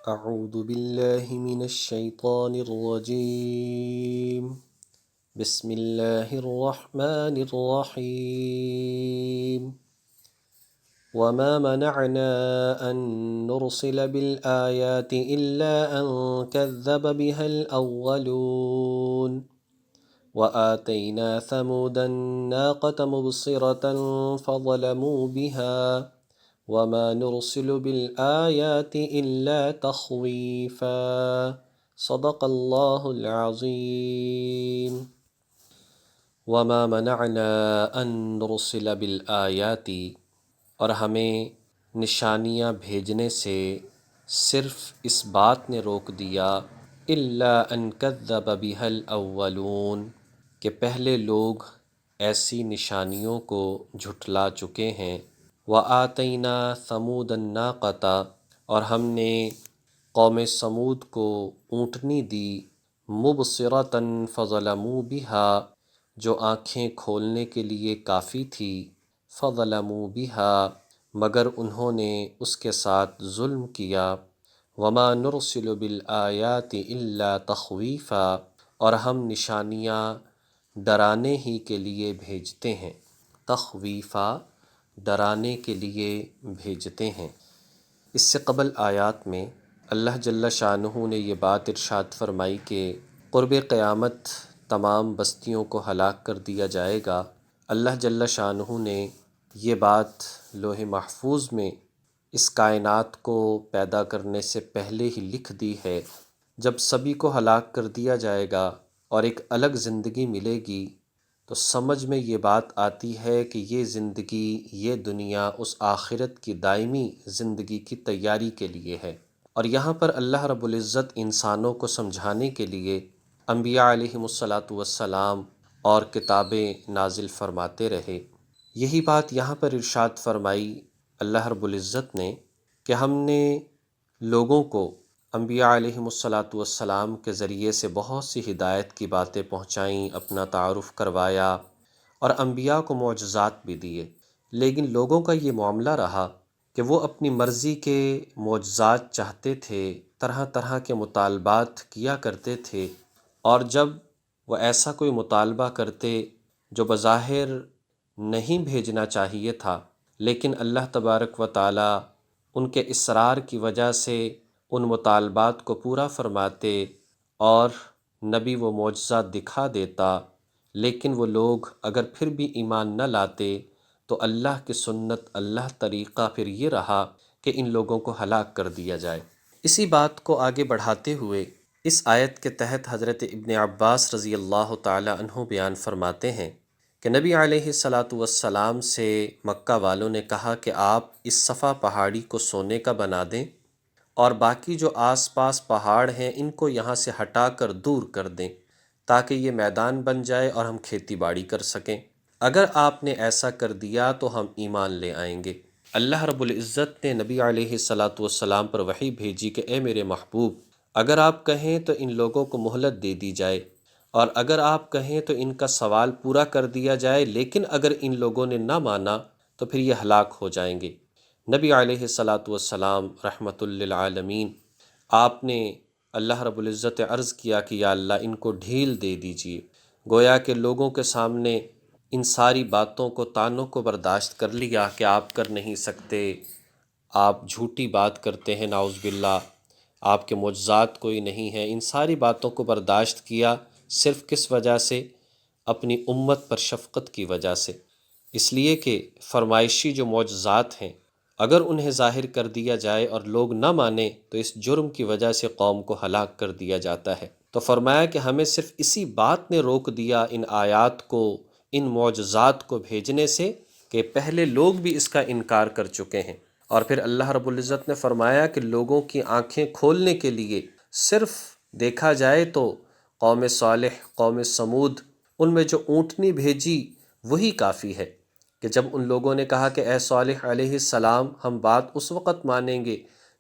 أعوذ بالله من الشيطان الرجيم. بسم الله الرحمن الرحيم. وما منعنا أن نرسل بالآيات إلا أن كذب بها الأولون وآتينا ثمود الناقة مبصرة فظلموا بها وما نرسل بالآيات إلا تخويفا صدق اللہ العظیم. وما منعنا ان نرسل بالآیات، اور ہمیں نشانیاں بھیجنے سے صرف اس بات نے روک دیا الا ان کذب بها الاولون، کہ پہلے لوگ ایسی نشانیوں کو جھٹلا چکے ہیں. وآتینا ثمود الناقۃ، اور ہم نے قوم سمود کو اونٹنی دی، مبصرۃ فظلموا بہا، جو آنکھیں کھولنے کے لیے کافی تھی، فظلموا بہا، مگر انہوں نے اس کے ساتھ ظلم کیا. وما نرسل بالآیات الا تخویفا، اور ہم نشانیاں ڈرانے ہی کے لیے بھیجتے ہیں. تخویفا، ڈرانے کے لیے بھیجتے ہیں. اس سے قبل آیات میں اللہ جل شانہ نے یہ بات ارشاد فرمائی کہ قرب قیامت تمام بستیوں کو ہلاک کر دیا جائے گا. اللہ جل شانہ نے یہ بات لوح محفوظ میں اس کائنات کو پیدا کرنے سے پہلے ہی لکھ دی ہے. جب سبھی کو ہلاک کر دیا جائے گا اور ایک الگ زندگی ملے گی تو سمجھ میں یہ بات آتی ہے کہ یہ زندگی، یہ دنیا اس آخرت کی دائمی زندگی کی تیاری کے لیے ہے. اور یہاں پر اللہ رب العزت انسانوں کو سمجھانے کے لیے انبیاء علیہم السلام اور کتابیں نازل فرماتے رہے. یہی بات یہاں پر ارشاد فرمائی اللہ رب العزت نے کہ ہم نے لوگوں کو انبیاء علیہم السلام کے ذریعے سے بہت سی ہدایت کی باتیں پہنچائیں، اپنا تعارف کروایا اور انبیاء کو معجزات بھی دیے. لیکن لوگوں کا یہ معاملہ رہا کہ وہ اپنی مرضی کے معجزات چاہتے تھے، طرح طرح کے مطالبات کیا کرتے تھے، اور جب وہ ایسا کوئی مطالبہ کرتے جو بظاہر نہیں بھیجنا چاہیے تھا، لیکن اللہ تبارک و تعالی ان کے اصرار کی وجہ سے ان مطالبات کو پورا فرماتے اور نبی وہ معجزہ دکھا دیتا. لیکن وہ لوگ اگر پھر بھی ایمان نہ لاتے تو اللہ کی سنت، اللہ طریقہ پھر یہ رہا کہ ان لوگوں کو ہلاک کر دیا جائے. اسی بات کو آگے بڑھاتے ہوئے اس آیت کے تحت حضرت ابن عباس رضی اللہ تعالی عنہ بیان فرماتے ہیں کہ نبی علیہ السلام سے مکہ والوں نے کہا کہ آپ اس صفا پہاڑی کو سونے کا بنا دیں اور باقی جو آس پاس پہاڑ ہیں ان کو یہاں سے ہٹا کر دور کر دیں تاکہ یہ میدان بن جائے اور ہم کھیتی باڑی کر سکیں. اگر آپ نے ایسا کر دیا تو ہم ایمان لے آئیں گے. اللہ رب العزت نے نبی علیہ السلام پر وحی بھیجی کہ اے میرے محبوب، اگر آپ کہیں تو ان لوگوں کو مہلت دے دی جائے، اور اگر آپ کہیں تو ان کا سوال پورا کر دیا جائے، لیکن اگر ان لوگوں نے نہ مانا تو پھر یہ ہلاک ہو جائیں گے. نبی علیہ السلام رحمۃ للعالمین، آپ نے اللہ رب العزت عرض کیا کہ یا اللہ ان کو ڈھیل دے دیجیے. گویا کہ لوگوں کے سامنے ان ساری باتوں کو، طعنوں کو برداشت کر لیا کہ آپ کر نہیں سکتے، آپ جھوٹی بات کرتے ہیں، نعوذ باللہ، آپ کے معجزات کوئی نہیں ہیں. ان ساری باتوں کو برداشت کیا، صرف کس وجہ سے؟ اپنی امت پر شفقت کی وجہ سے. اس لیے کہ فرمائشی جو معجزات ہیں اگر انہیں ظاہر کر دیا جائے اور لوگ نہ مانیں تو اس جرم کی وجہ سے قوم کو ہلاک کر دیا جاتا ہے. تو فرمایا کہ ہمیں صرف اسی بات نے روک دیا ان آیات کو، ان معجزات کو بھیجنے سے کہ پہلے لوگ بھی اس کا انکار کر چکے ہیں. اور پھر اللہ رب العزت نے فرمایا کہ لوگوں کی آنکھیں کھولنے کے لیے صرف دیکھا جائے تو قوم صالح، قوم سمود، ان میں جو اونٹنی بھیجی وہی کافی ہے. کہ جب ان لوگوں نے کہا کہ اے صالح علیہ السلام، ہم بات اس وقت مانیں گے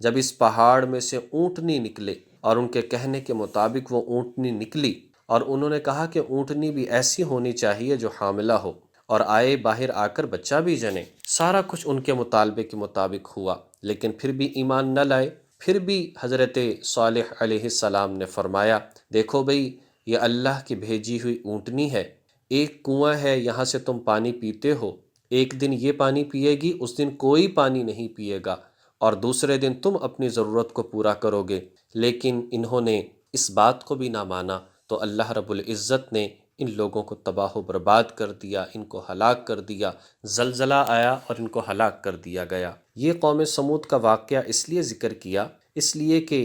جب اس پہاڑ میں سے اونٹنی نکلے، اور ان کے کہنے کے مطابق وہ اونٹنی نکلی، اور انہوں نے کہا کہ اونٹنی بھی ایسی ہونی چاہیے جو حاملہ ہو اور آئے باہر آ کر بچہ بھی جنے. سارا کچھ ان کے مطالبے کے مطابق ہوا، لیکن پھر بھی ایمان نہ لائے. پھر بھی حضرت صالح علیہ السلام نے فرمایا، دیکھو بھئی یہ اللہ کی بھیجی ہوئی اونٹنی ہے، ایک کنواں ہے، یہاں سے تم پانی پیتے ہو، ایک دن یہ پانی پیے گی، اس دن کوئی پانی نہیں پیے گا، اور دوسرے دن تم اپنی ضرورت کو پورا کرو گے۔ لیکن انہوں نے اس بات کو بھی نہ مانا، تو اللہ رب العزت نے ان لوگوں کو تباہ و برباد کر دیا، ان کو ہلاک کر دیا، زلزلہ آیا اور ان کو ہلاک کر دیا گیا۔ یہ قوم سمود کا واقعہ اس لیے ذکر کیا، اس لیے کہ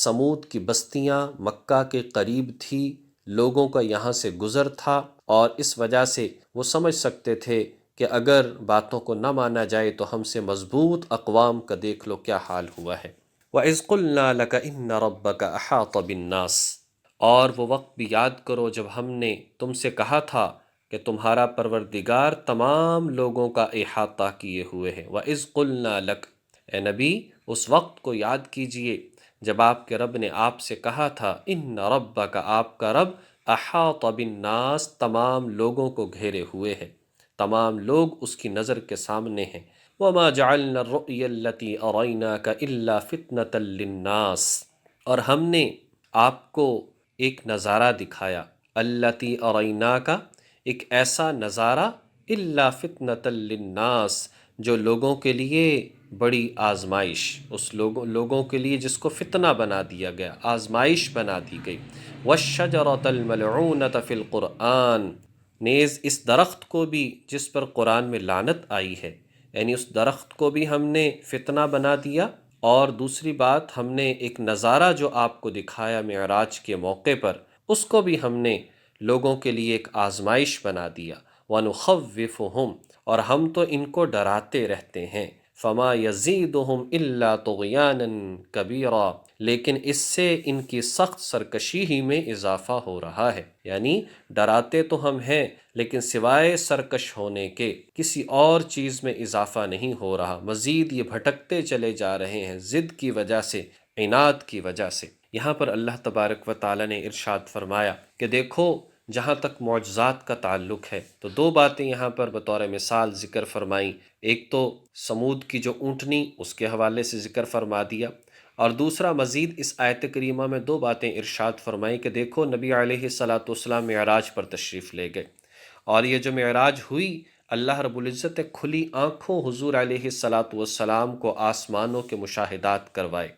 سمود کی بستیاں مکہ کے قریب تھی، لوگوں کا یہاں سے گزر تھا، اور اس وجہ سے وہ سمجھ سکتے تھے کہ اگر باتوں کو نہ مانا جائے تو ہم سے مضبوط اقوام کا دیکھ لو کیا حال ہوا ہے۔ وَإِذْ قُلْنَا لَكَ إِنَّ رَبَّكَ أَحَاطَ بِالنَّاسِ، اور وہ وقت بھی یاد کرو جب ہم نے تم سے کہا تھا کہ تمہارا پروردگار تمام لوگوں کا احاطہ کیے ہوئے ہے۔ وَإِذْ قُلْنَا لَكَ، اے نبی اس وقت کو یاد کیجئے جب آپ کے رب نے آپ سے کہا تھا، ان ربک، آپ کا رب، احاط بالناس، تمام لوگوں کو گھیرے ہوئے ہے، تمام لوگ اس کی نظر کے سامنے ہیں۔ وما جعلنا الرؤيا التي أريناك إلا فتنة للناس، اور ہم نے آپ کو ایک نظارہ دکھایا، التی اریناک، ایک ایسا نظارہ، الا فتنة للناس، جو لوگوں کے لیے بڑی آزمائش، اس لوگوں کے لیے جس کو فتنہ بنا دیا گیا، آزمائش بنا دی گئی۔ والشجرة الملعونة فی القرآن، نیز اس درخت کو بھی جس پر قرآن میں لعنت آئی ہے، یعنی اس درخت کو بھی ہم نے فتنہ بنا دیا۔ اور دوسری بات، ہم نے ایک نظارہ جو آپ کو دکھایا معراج کے موقع پر، اس کو بھی ہم نے لوگوں کے لیے ایک آزمائش بنا دیا۔ وَنُخَوِّفُهُمْ، اور ہم تو ان کو ڈراتے رہتے ہیں۔ فَمَا يَزِيدُهُمْ إِلَّا طُغْيَانًا كَبِيرًا، لیکن اس سے ان کی سخت سرکشی ہی میں اضافہ ہو رہا ہے، یعنی ڈراتے تو ہم ہیں لیکن سوائے سرکش ہونے کے کسی اور چیز میں اضافہ نہیں ہو رہا، مزید یہ بھٹکتے چلے جا رہے ہیں ضد کی وجہ سے، عناد کی وجہ سے۔ یہاں پر اللہ تبارک و تعالی نے ارشاد فرمایا کہ دیکھو جہاں تک معجزات کا تعلق ہے تو دو باتیں یہاں پر بطور مثال ذکر فرمائیں، ایک تو سمود کی جو اونٹنی، اس کے حوالے سے ذکر فرما دیا، اور دوسرا مزید اس آیت کریمہ میں دو باتیں ارشاد فرمائیں کہ دیکھو نبی علیہ الصلاۃ والسلام معراج پر تشریف لے گئے، اور یہ جو معراج ہوئی، اللہ رب العزت نے کھلی آنکھوں حضور علیہ الصلاۃ والسلام کو آسمانوں کے مشاہدات کروائے،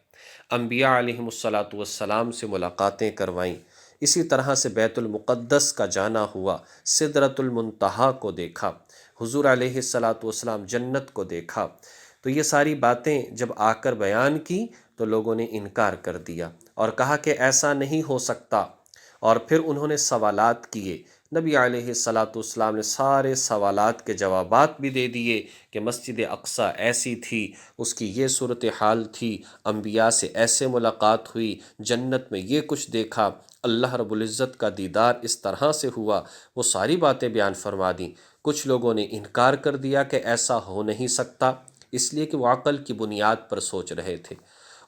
انبیاء علیہم الصلاۃ والسلام سے ملاقاتیں کروائیں، اسی طرح سے بیت المقدس کا جانا ہوا، سدرۃ المنتہا کو دیکھا، حضور علیہ الصلاۃ والسلام جنت کو دیکھا۔ تو یہ ساری باتیں جب آ کر بیان کی تو لوگوں نے انکار کر دیا اور کہا کہ ایسا نہیں ہو سکتا، اور پھر انہوں نے سوالات کیے۔ نبی علیہ الصلاۃ والسلام نے سارے سوالات کے جوابات بھی دے دیے کہ مسجد اقصیٰ ایسی تھی، اس کی یہ صورتحال تھی، انبیاء سے ایسے ملاقات ہوئی، جنت میں یہ کچھ دیکھا، اللہ رب العزت کا دیدار اس طرح سے ہوا، وہ ساری باتیں بیان فرما دیں۔ کچھ لوگوں نے انکار کر دیا کہ ایسا ہو نہیں سکتا، اس لیے کہ وہ عقل کی بنیاد پر سوچ رہے تھے،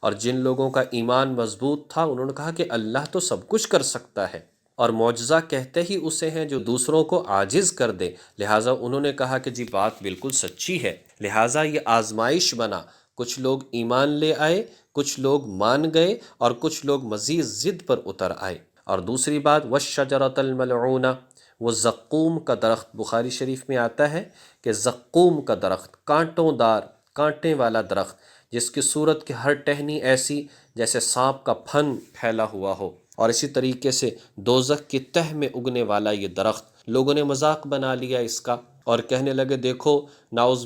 اور جن لوگوں کا ایمان مضبوط تھا انہوں نے کہا کہ اللہ تو سب کچھ کر سکتا ہے، اور معجزہ کہتے ہی اسے ہیں جو دوسروں کو عاجز کر دے، لہٰذا انہوں نے کہا کہ جی بات بالکل سچی ہے، لہٰذا یہ آزمائش بنا، کچھ لوگ ایمان لے آئے، کچھ لوگ مان گئے، اور کچھ لوگ مزید ضد پر اتر آئے۔ اور دوسری بات، وَالشَّجَرَةَ الْمَلْعُونَةَ، وہ زقوم کا درخت، بخاری شریف میں آتا ہے کہ زقوم کا درخت، کانٹوں دار، کانٹے والا درخت، جس کی صورت کی ہر ٹہنی ایسی جیسے سانپ کا پھن پھیلا ہوا ہو، اور اسی طریقے سے دوزخ کی تہ میں اگنے والا یہ درخت، لوگوں نے مذاق بنا لیا اس کا اور کہنے لگے دیکھو نعوذ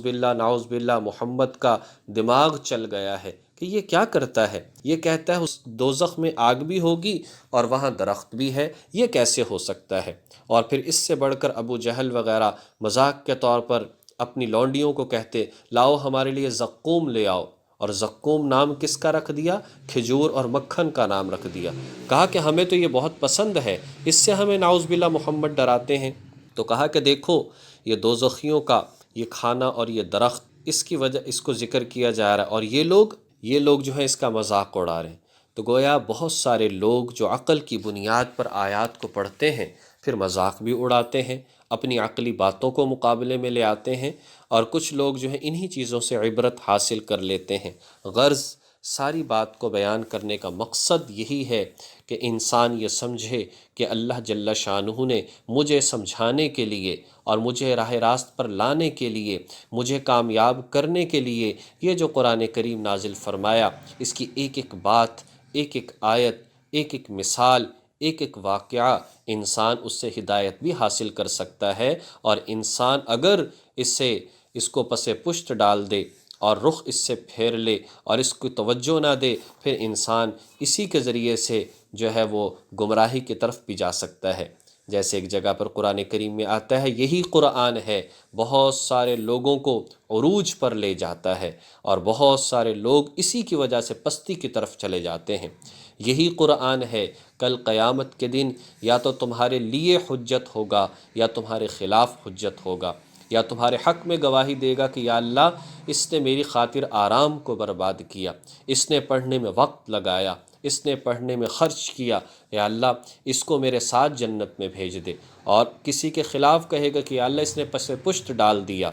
باللہ محمد کا دماغ چل گیا ہے کہ یہ کیا کرتا ہے، یہ کہتا ہے اس دوزخ میں آگ بھی ہوگی اور وہاں درخت بھی ہے، یہ کیسے ہو سکتا ہے۔ اور پھر اس سے بڑھ کر ابو جہل وغیرہ مذاق کے طور پر اپنی لونڈیوں کو کہتے لاؤ ہمارے لیے زقوم لے آؤ، اور زقوم نام کس کا رکھ دیا؟ کھجور اور مکھن کا نام رکھ دیا، کہا کہ ہمیں تو یہ بہت پسند ہے، اس سے ہمیں نعوذ باللہ محمد ڈراتے ہیں۔ تو کہا کہ دیکھو یہ دوزخیوں کا یہ کھانا اور یہ درخت، اس کی وجہ اس کو ذکر کیا جا رہا ہے، اور یہ لوگ جو ہیں اس کا مذاق اڑا رہے ہیں۔ تو گویا بہت سارے لوگ جو عقل کی بنیاد پر آیات کو پڑھتے ہیں پھر مذاق بھی اڑاتے ہیں، اپنی عقلی باتوں کو مقابلے میں لے آتے ہیں، اور کچھ لوگ جو ہیں انہی چیزوں سے عبرت حاصل کر لیتے ہیں، غرض ساری بات کو بیان کرنے کا مقصد یہی ہے کہ انسان یہ سمجھے کہ اللہ جل شانہ نے مجھے سمجھانے کے لیے اور مجھے راہ راست پر لانے کے لیے، مجھے کامیاب کرنے کے لیے یہ جو قرآن کریم نازل فرمایا، اس کی ایک ایک بات، ایک ایک آیت، ایک ایک مثال، ایک ایک واقعہ انسان اس سے ہدایت بھی حاصل کر سکتا ہے۔ اور انسان اگر اس کو پس پشت ڈال دے اور رخ اس سے پھیر لے اور اس کو توجہ نہ دے، پھر انسان اسی کے ذریعے سے جو ہے وہ گمراہی کی طرف بھی جا سکتا ہے۔ جیسے ایک جگہ پر قرآن کریم میں آتا ہے، یہی قرآن ہے بہت سارے لوگوں کو عروج پر لے جاتا ہے اور بہت سارے لوگ اسی کی وجہ سے پستی کی طرف چلے جاتے ہیں۔ یہی قرآن ہے کل قیامت کے دن یا تو تمہارے لیے حجت ہوگا یا تمہارے خلاف حجت ہوگا، یا تمہارے حق میں گواہی دے گا کہ یا اللہ اس نے میری خاطر آرام کو برباد کیا، اس نے پڑھنے میں وقت لگایا، اس نے پڑھنے میں خرچ کیا، یا اللہ اس کو میرے ساتھ جنت میں بھیج دے۔ اور کسی کے خلاف کہے گا کہ یا اللہ اس نے پس پشت ڈال دیا،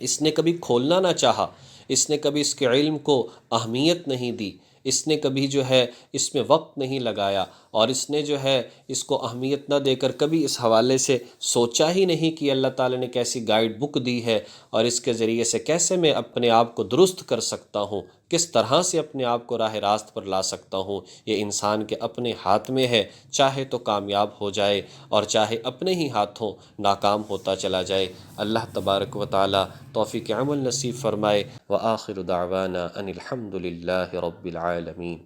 اس نے کبھی کھولنا نہ چاہا، اس نے کبھی اس کے علم کو اہمیت نہیں دی، اس نے کبھی جو ہے اس میں وقت نہیں لگایا، اور اس نے جو ہے اس کو اہمیت نہ دے کر کبھی اس حوالے سے سوچا ہی نہیں کہ اللہ تعالیٰ نے کیسی گائیڈ بک دی ہے اور اس کے ذریعے سے کیسے میں اپنے آپ کو درست کر سکتا ہوں، کس طرح سے اپنے آپ کو راہ راست پر لا سکتا ہوں۔ یہ انسان کے اپنے ہاتھ میں ہے، چاہے تو کامیاب ہو جائے اور چاہے اپنے ہی ہاتھوں ناکام ہوتا چلا جائے۔ اللہ تبارک و تعالی توفیق عمل نصیب فرمائے۔ وآخر دعوانا ان الحمد للہ رب العالمین۔